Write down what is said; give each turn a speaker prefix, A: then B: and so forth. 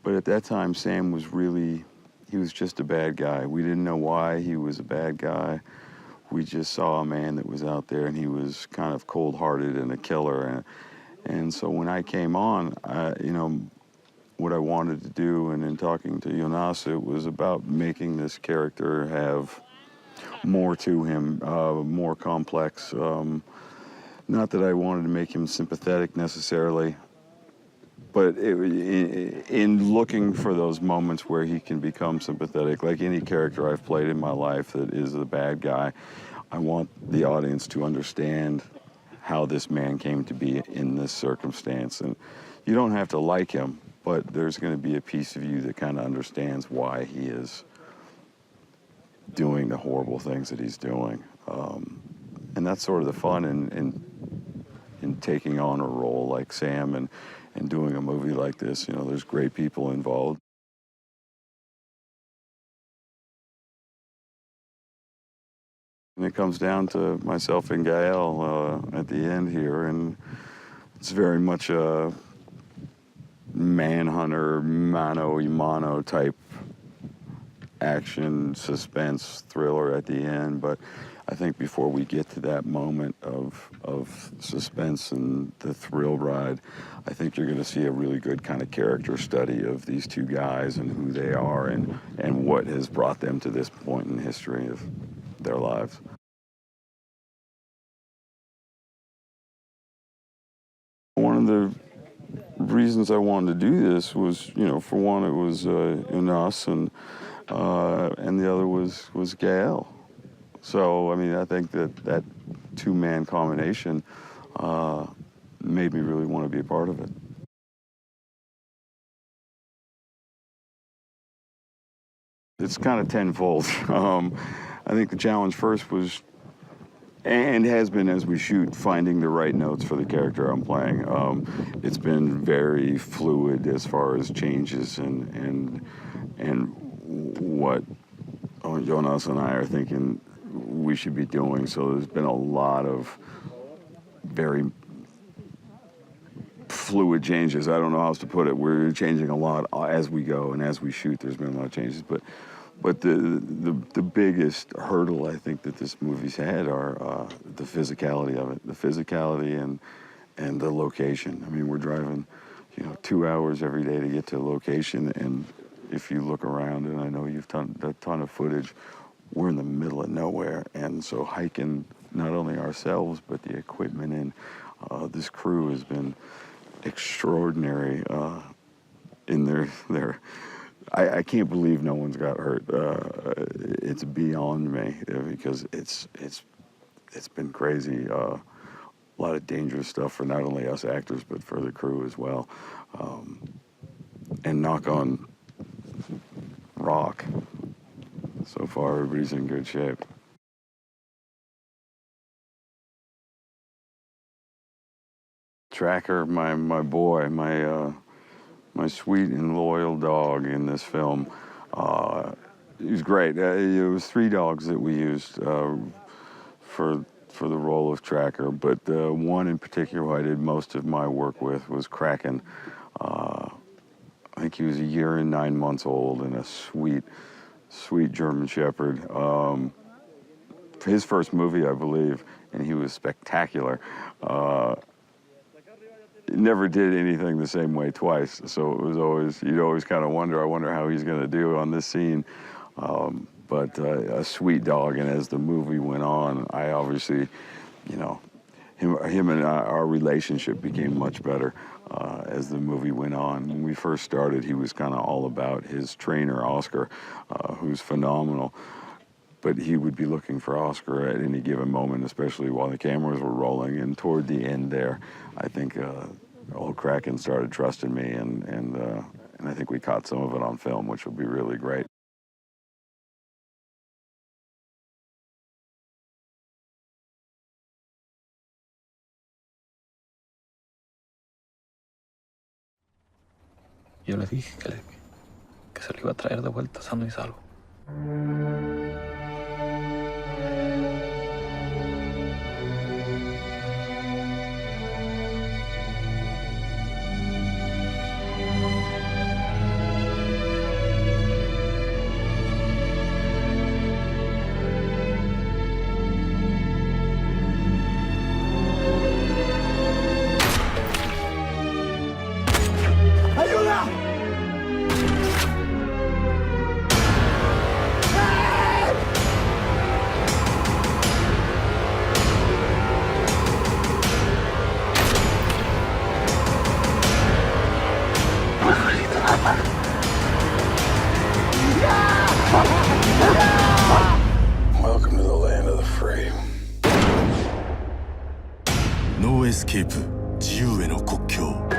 A: But at that time, Sam was really, he was just a bad guy. We didn't know why he was a bad guy. We just saw a man that was out there, and he was kind of cold-hearted and a killer. And so when I came on, you know, what I wanted to do, and in talking to Jonas, it was about making this character have more to him, more complex. Not that I wanted to make him sympathetic necessarily, but in looking for those moments where he can become sympathetic, like any character I've played in my life that is the bad guy, I want the audience to understand how this man came to be in this circumstance. And you don't have to like him, but there's going to be a piece of you that kind of understands why he is doing the horrible things that he's doing. And that's sort of the fun in taking on a role like Sam and doing a movie like this. You know, there's great people involved. And it comes down to myself and Gael at the end here, and it's very much a manhunter, mano a mano type action, suspense, thriller at the end. But I think before we get to that moment of suspense and the thrill ride, I think you're going to see a really good kind of character study of these two guys and who they are and what has brought them to this point in history of their lives. One of the reasons I wanted to do this was, you know, for one, it was Jonas, and the other was Gael. So, I mean, I think that two-man combination made me really want to be a part of it. It's kind of tenfold. I think the challenge first was, and has been as we shoot, finding the right notes for the character I'm playing. It's been very fluid as far as changes and what Jonas and I are thinking we should be doing. So there's been a lot of very fluid changes. I don't know how else to put it. We're changing a lot as we go, and as we shoot, there's been a lot of changes. But the biggest hurdle I think that this movie's had are the physicality of it, the physicality and the location. I mean, we're driving, you know, 2 hours every day to get to a location, and if you look around, and I know you've done a ton of footage, we're in the middle of nowhere, and so hiking not only ourselves but the equipment, and this crew has been extraordinary in their I can't believe no one's got hurt. It's beyond me because it's been crazy. A lot of dangerous stuff for not only us actors but for the crew as well. And knock on rock, so far everybody's in good shape. Tracker, my boy, my sweet and loyal dog in this film. He was great. It was 3 dogs that we used for the role of Tracker, but one in particular who I did most of my work with was Kraken. I think he was 1 year and 9 months old and a sweet German Shepherd. His first movie, I believe, and he was spectacular. Never did anything the same way twice, so it was always, you'd always kind of wonder, I wonder how he's going to do on this scene. But a sweet dog, and as the movie went on, I obviously, you know, him and our relationship became much better as the movie went on. When we first started, he was kind of all about his trainer, Oscar, who's phenomenal. But he would be looking for Oscar at any given moment, especially while the cameras were rolling. And toward the end there, I think old Kraken started trusting me, and I think we caught some of it on film, which will be really great.
B: Yo le dije que se lo iba a traer de vuelta sano y salvo.
C: スケープ自由への国境